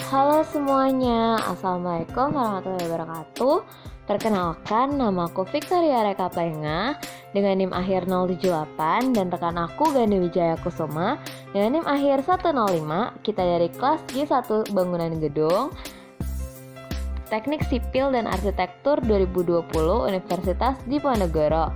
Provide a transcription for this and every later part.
Halo semuanya, Assalamualaikum warahmatullahi wabarakatuh. Perkenalkan, nama aku Victoria Reka Plenga dengan NIM akhir 078 dan rekan aku Gani Wijaya Kusuma dengan NIM akhir 105. Kita dari kelas G1 Bangunan Gedung Teknik Sipil dan Arsitektur 2020 Universitas Diponegoro.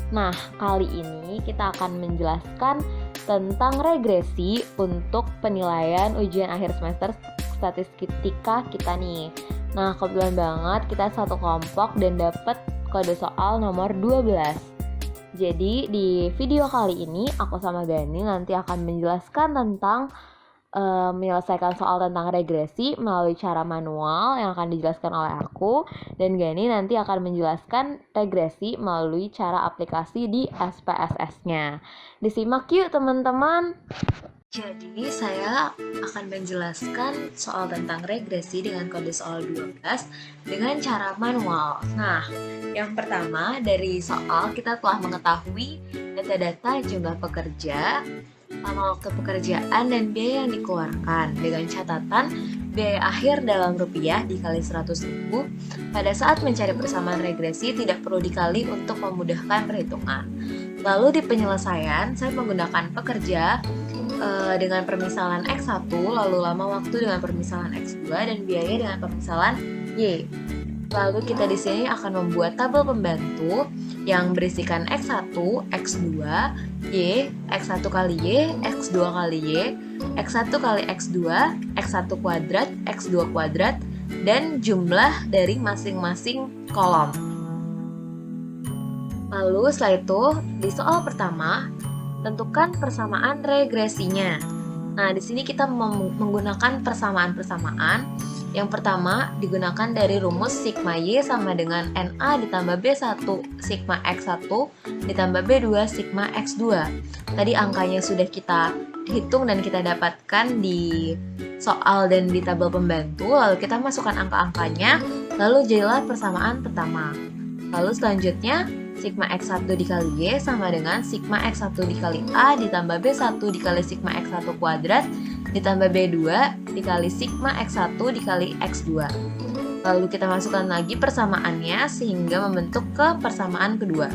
Nah, kali ini kita akan menjelaskan tentang regresi untuk penilaian ujian akhir semester statistika kita nih. Nah, kebetulan banget kita satu kelompok dan dapat kode soal nomor 12. Jadi di video kali ini aku sama Gani nanti akan menjelaskan tentang menyelesaikan soal tentang regresi melalui cara manual yang akan dijelaskan oleh aku, dan Gani nanti akan menjelaskan regresi melalui cara aplikasi di SPSS-nya. Disimak yuk teman-teman. Jadi saya akan menjelaskan soal tentang regresi dengan kode soal 12 dengan cara manual. Nah, yang pertama dari soal kita telah mengetahui data-data jumlah pekerja, lama waktu pekerjaan, dan biaya yang dikeluarkan dengan catatan biaya akhir dalam rupiah dikali 100.000. Pada saat mencari persamaan regresi tidak perlu dikali untuk memudahkan perhitungan. Lalu di penyelesaian saya menggunakan pekerja dengan permisalan X1, lalu lama waktu dengan permisalan X2, dan biaya dengan permisalan Y. Lalu kita di sini akan membuat tabel pembantu yang berisikan X1, X2, Y, X1 kali Y, X2 kali Y, X1 kali X2, X1 kuadrat, X2 kuadrat, dan jumlah dari masing-masing kolom. Lalu setelah itu, di soal pertama, tentukan persamaan regresinya. Nah, di sini kita menggunakan persamaan-persamaan. Yang pertama digunakan dari rumus sigma Y sama dengan NA ditambah B1 sigma X1 ditambah B2 sigma X2. Tadi angkanya sudah kita hitung dan kita dapatkan di soal dan di tabel pembantu. Lalu kita masukkan angka-angkanya, lalu jadilah persamaan pertama. Lalu selanjutnya sigma X1 dikali Y sama dengan sigma X1 dikali A ditambah B1 dikali sigma X1 kuadrat ditambah B2 dikali sigma X1 dikali X2. Lalu kita masukkan lagi persamaannya sehingga membentuk ke persamaan kedua.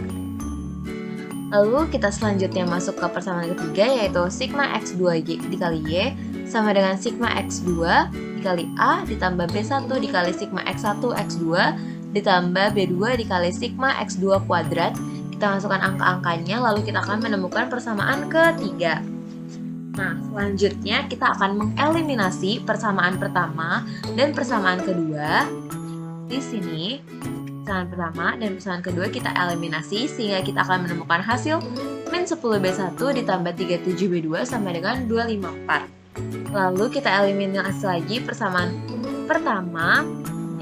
Lalu kita selanjutnya masuk ke persamaan ketiga, yaitu sigma X2 dikali Y sama dengan sigma X2 dikali A ditambah B1 dikali sigma X1 X2 ditambah B2 dikali sigma X2 kuadrat. Kita masukkan angka-angkanya, lalu kita akan menemukan persamaan ketiga. Nah, selanjutnya kita akan mengeliminasi persamaan pertama dan persamaan kedua. Di sini, persamaan pertama dan persamaan kedua kita eliminasi sehingga kita akan menemukan hasil min 10B1 ditambah 37B2 sama dengan 254. Lalu kita eliminasi lagi persamaan pertama,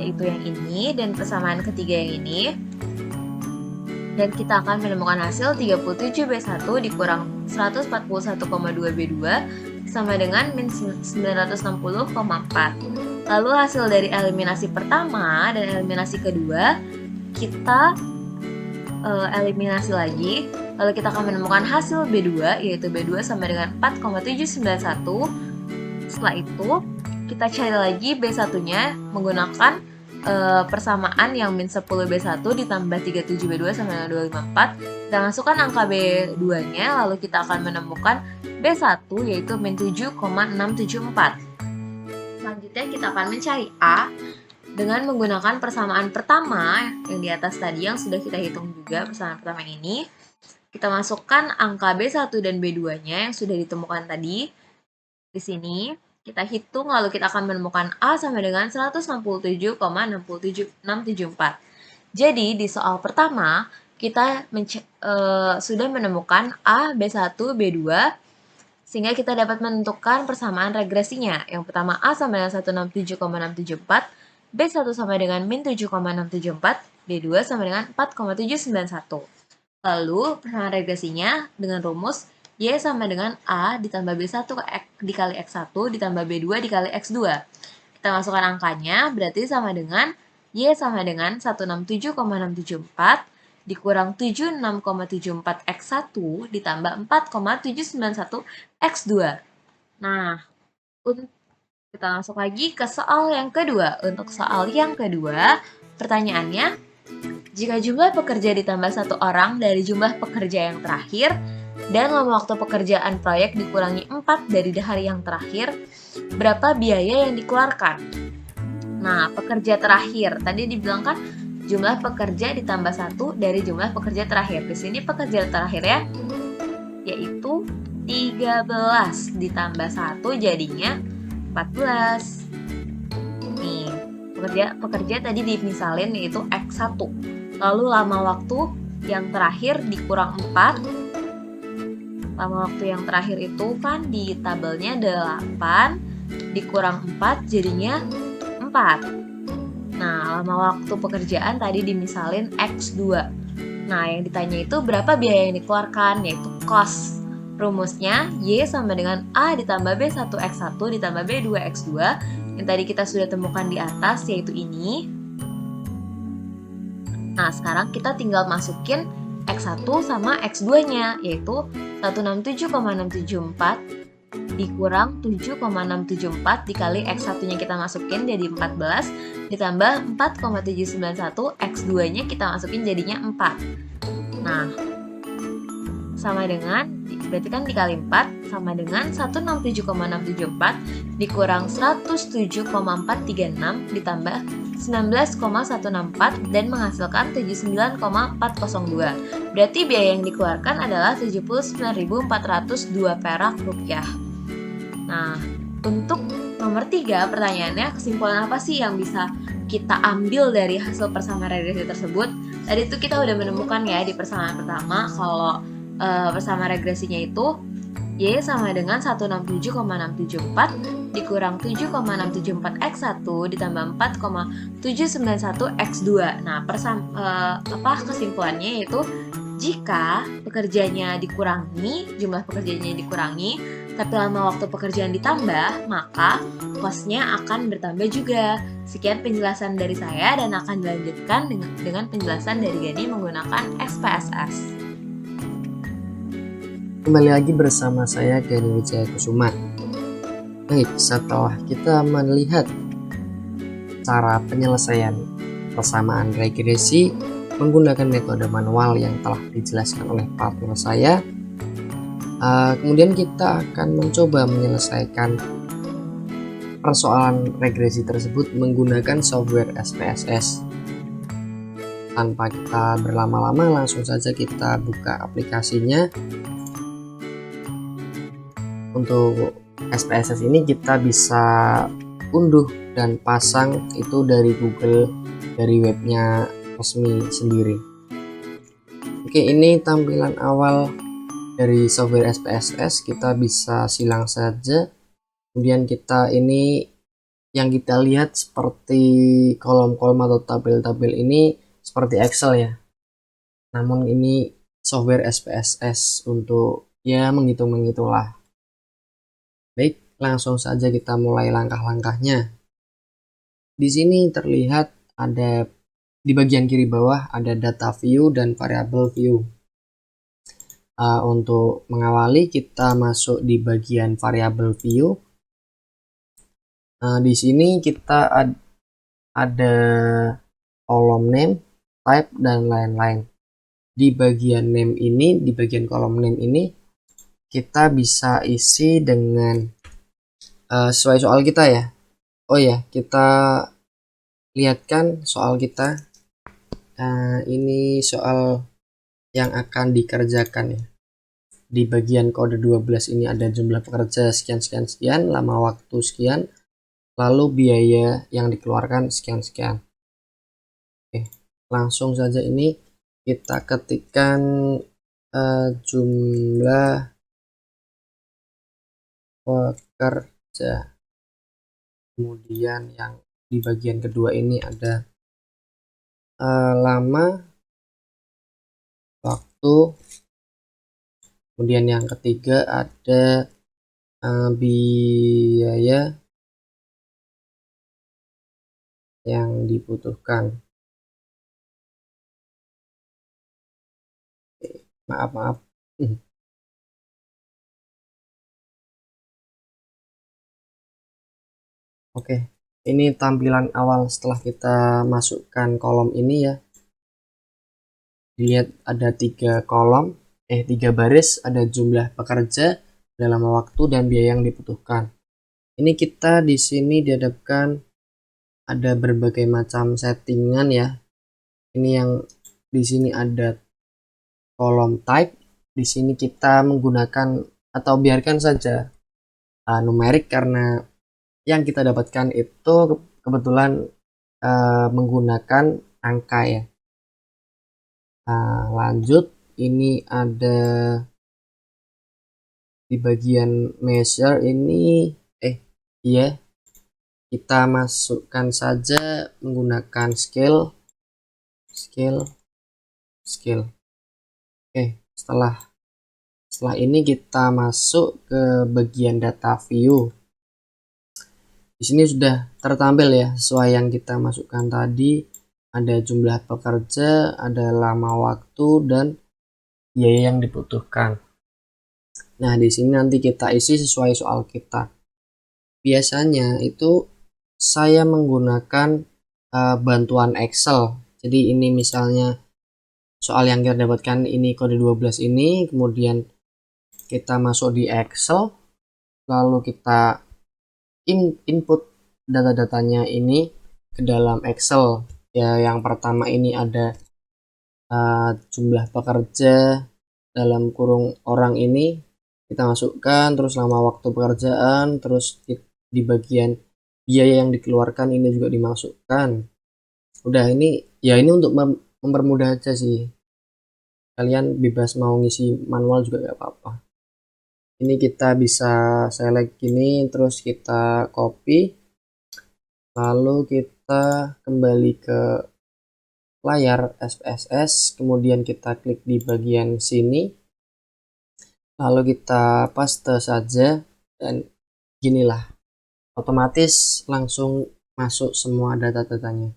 yaitu yang ini, dan persamaan ketiga yang ini. Dan kita akan menemukan hasil 37B1 dikurang 141,2B2 sama dengan min 960,4. Lalu hasil dari eliminasi pertama dan eliminasi kedua kita eliminasi lagi. Lalu kita akan menemukan hasil B2, yaitu B2 sama dengan 4,791. Setelah itu kita cari lagi B1-nya menggunakan persamaan yang min 10B1 ditambah 37B2 sama dengan 254. Kita masukkan angka B2-nya, lalu kita akan menemukan B1 yaitu min 7,674. Selanjutnya kita akan mencari A dengan menggunakan persamaan pertama yang di atas tadi yang sudah kita hitung juga. Persamaan pertama ini kita masukkan angka B1 dan B2-nya yang sudah ditemukan tadi di sini. Kita hitung, lalu kita akan menemukan A sama dengan 167,674. Jadi di soal pertama kita sudah menemukan A, B1, B2 sehingga kita dapat menentukan persamaan regresinya. Yang pertama A sama dengan 167,674, B1 sama dengan min 7,674, B2 sama dengan 4,791. Lalu persamaan regresinya dengan rumus Y sama dengan A ditambah B1 dikali X1 ditambah B2 dikali X2. Kita masukkan angkanya, berarti sama dengan Y sama dengan 167,674 dikurang 76,74 X1 ditambah 4,791 X2. Nah, Kita langsung lagi ke soal yang kedua. Untuk soal yang kedua, pertanyaannya, jika jumlah pekerja ditambah satu orang dari jumlah pekerja yang terakhir, dan lama waktu pekerjaan proyek dikurangi 4 dari hari yang terakhir, berapa biaya yang dikeluarkan? Nah, pekerja terakhir, tadi dibilang kan jumlah pekerja ditambah satu dari jumlah pekerja terakhir. Di sini pekerja terakhir ya, yaitu 13 ditambah 1 jadinya 14. Nih, pekerja tadi dimisalin yaitu X1. Lalu lama waktu yang terakhir dikurang 4. Lama waktu yang terakhir itu kan di tabelnya 8 dikurang 4 jadinya 4. Nah, lama waktu pekerjaan tadi dimisalin X2. Nah, yang ditanya itu berapa biaya yang dikeluarkan, yaitu cost. Rumusnya, Y sama dengan A ditambah B 1X1 ditambah B 2X2. Yang tadi kita sudah temukan di atas, yaitu ini. Nah, sekarang kita tinggal masukin X1 sama X2-nya, yaitu 167,674 dikurang 7,674 dikali X1-nya kita masukin jadi 14 ditambah 4,791 X2-nya kita masukin jadinya 4. Nah, sama dengan, berarti kan dikali 4 sama dengan 167,674 dikurang 107,436 ditambah 19,164 dan menghasilkan 79,402. Berarti biaya yang dikeluarkan adalah 79.402 perak rupiah. Nah, untuk nomor 3 pertanyaannya, kesimpulan apa sih yang bisa kita ambil dari hasil persamaan regresi tersebut? Tadi itu kita udah menemukan ya di persamaan pertama kalau persamaan regresinya itu Y sama dengan 167,674 dikurang 7,674 X1 ditambah 4,791 X2. Nah, kesimpulannya yaitu jika pekerjanya dikurangi, jumlah pekerjanya dikurangi, tapi lama waktu pekerjaan ditambah, maka cost-nya akan bertambah juga. Sekian penjelasan dari saya dan akan dilanjutkan dengan penjelasan dari Gani menggunakan SPSS. Kembali lagi bersama saya Gani Wijaya Kusuma. Baik, setelah kita melihat cara penyelesaian persamaan regresi menggunakan metode manual yang telah dijelaskan oleh partner saya, kemudian kita akan mencoba menyelesaikan persoalan regresi tersebut menggunakan software SPSS. Tanpa kita berlama-lama, langsung saja kita buka aplikasinya. Untuk SPSS ini kita bisa unduh dan pasang itu dari Google, dari webnya resmi sendiri. Oke, ini tampilan awal dari software SPSS. Kita bisa silang saja. Kemudian kita ini yang kita lihat seperti kolom-kolom atau tabel-tabel ini seperti Excel ya. Namun ini software SPSS untuk ya menghitung-menghitung lah. Baik, langsung saja kita mulai langkah-langkahnya. Di sini terlihat ada di bagian kiri bawah ada data view dan variable view. Untuk mengawali kita masuk di bagian variable view. Di sini kita ada kolom name, type dan lain-lain. Di bagian name ini, di bagian kolom name ini kita bisa isi dengan sesuai soal kita ya. Oh ya, kita lihatkan soal kita. Ini soal yang akan dikerjakan ya. Di bagian kode 12 ini ada jumlah pekerja sekian, lama waktu sekian, lalu biaya yang dikeluarkan sekian. Oke, langsung saja ini kita ketikkan jumlah pekerja. Kemudian yang di bagian kedua ini ada lama waktu. Kemudian yang ketiga ada biaya yang dibutuhkan. Maaf. Oke, ini tampilan awal setelah kita masukkan kolom ini ya. Dilihat ada 3 baris, ada jumlah pekerja, dalam waktu, dan biaya yang dibutuhkan. Ini kita di sini dihadapkan ada berbagai macam settingan ya. Ini yang di sini ada kolom type. Di sini kita menggunakan atau biarkan saja numerik karena yang kita dapatkan itu kebetulan menggunakan angka ya. Lanjut, ini ada di bagian measure ini kita masukkan saja menggunakan scale. Oke, setelah ini kita masuk ke bagian data view. Di sini sudah tertampil ya sesuai yang kita masukkan tadi. Ada jumlah pekerja, ada lama waktu, dan biaya yang dibutuhkan. Nah, di sini nanti kita isi sesuai soal kita. Biasanya itu saya menggunakan bantuan Excel. Jadi ini misalnya soal yang kita dapatkan ini kode 12 ini, kemudian kita masuk di Excel, lalu kita input data-datanya ini ke dalam Excel. Ya, yang pertama ini ada jumlah pekerja dalam kurung orang ini kita masukkan, terus lama waktu pekerjaan, terus di bagian biaya yang dikeluarkan ini juga dimasukkan. Udah, ini untuk mempermudah aja sih. Kalian bebas mau ngisi manual juga gak apa-apa. Ini kita bisa select gini, terus kita copy, lalu kita kembali ke layar SPSS, kemudian kita klik di bagian sini, lalu kita paste saja, dan ginilah, otomatis langsung masuk semua data-datanya.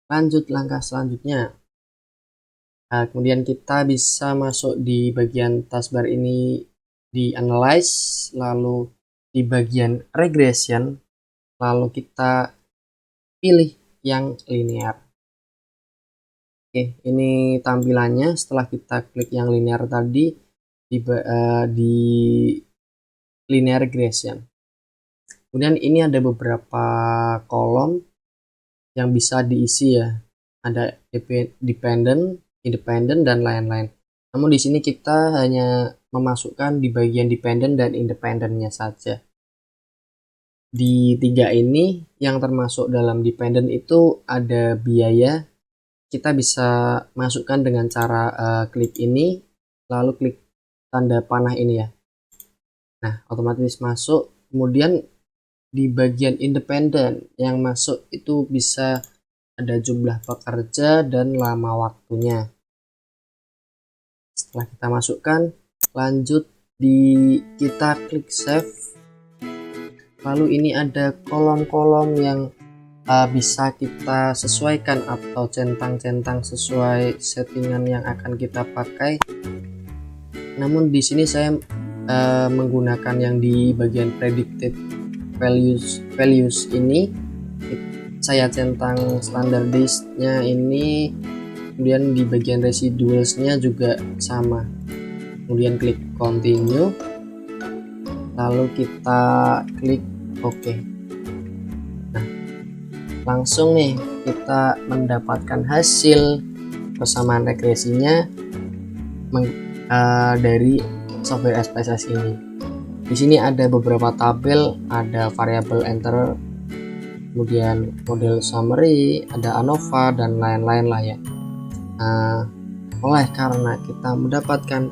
Lanjut langkah selanjutnya. Kemudian kita bisa masuk di bagian taskbar ini di analyze, lalu di bagian regression, lalu kita pilih yang linear. Oke, ini tampilannya setelah kita klik yang linear tadi di linear regression. Kemudian ini ada beberapa kolom yang bisa diisi ya. Ada dependent, independent, dan lain-lain. Namun di sini kita hanya memasukkan di bagian dependent dan independentnya saja. Di 3 ini yang termasuk dalam dependent itu ada biaya. Kita bisa masukkan dengan cara klik ini, lalu klik tanda panah ini ya. Nah, otomatis masuk. Kemudian di bagian independen yang masuk itu bisa ada jumlah pekerja dan lama waktunya. Setelah kita masukkan, lanjut kita klik save. Lalu ini ada kolom-kolom yang bisa kita sesuaikan atau centang-centang sesuai settingan yang akan kita pakai. Namun di sini saya menggunakan yang di bagian predicted values ini. Saya centang standardized-nya ini, kemudian di bagian residuals-nya juga sama. Kemudian klik continue, lalu kita klik OK. Nah, langsung nih kita mendapatkan hasil persamaan regresinya dari software SPSS ini. Di sini ada beberapa tabel, ada variable enter, kemudian model summary, ada ANOVA, dan lain-lain lah ya. Oleh karena kita mendapatkan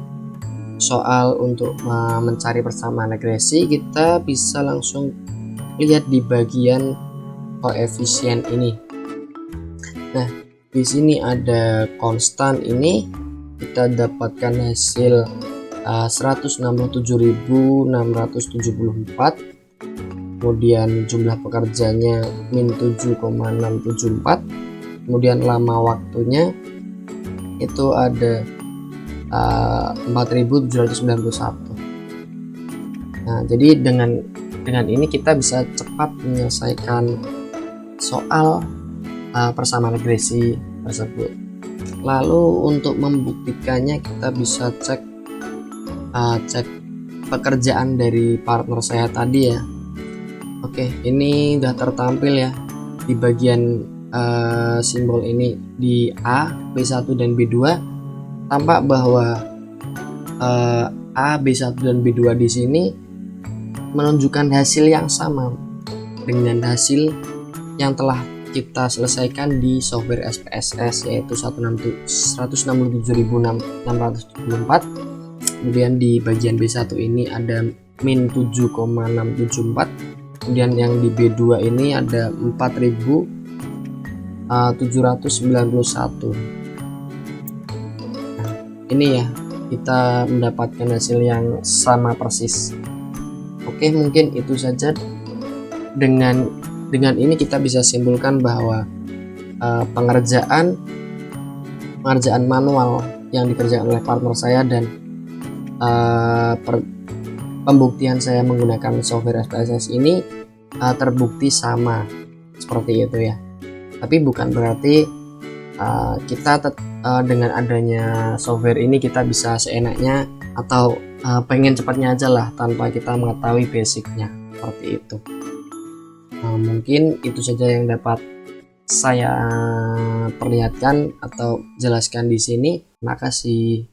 soal untuk mencari persamaan regresi, kita bisa langsung lihat di bagian koefisien ini. Nah, di sini ada konstan ini, kita dapatkan hasil 167.674. Kemudian jumlah pekerjanya min 7,674. Kemudian lama waktunya itu ada 4.791. Nah, jadi dengan Dengan ini kita bisa cepat menyelesaikan soal persamaan regresi tersebut. Lalu untuk membuktikannya kita bisa cek pekerjaan dari partner saya tadi ya. Oke, ini udah tertampil ya di bagian simbol ini di A, B1 dan B2. Tampak bahwa A, B1 dan B2 di sini menunjukkan hasil yang sama dengan hasil yang telah kita selesaikan di software SPSS, yaitu 167.674. Kemudian di bagian B1 ini ada min 7,674. Kemudian yang di B2 ini ada 4.791. Nah, ini ya, kita mendapatkan hasil yang sama persis. Oke, mungkin itu saja. Dengan ini kita bisa simpulkan bahwa pengerjaan manual yang dikerjakan oleh partner saya dan pembuktian saya menggunakan software SPSS ini terbukti sama seperti itu ya. Tapi bukan berarti kita dengan adanya software ini kita bisa seenaknya atau pengen cepatnya aja lah tanpa kita mengetahui basicnya, seperti itu. Mungkin itu saja yang dapat saya perlihatkan atau jelaskan di sini. Terima kasih.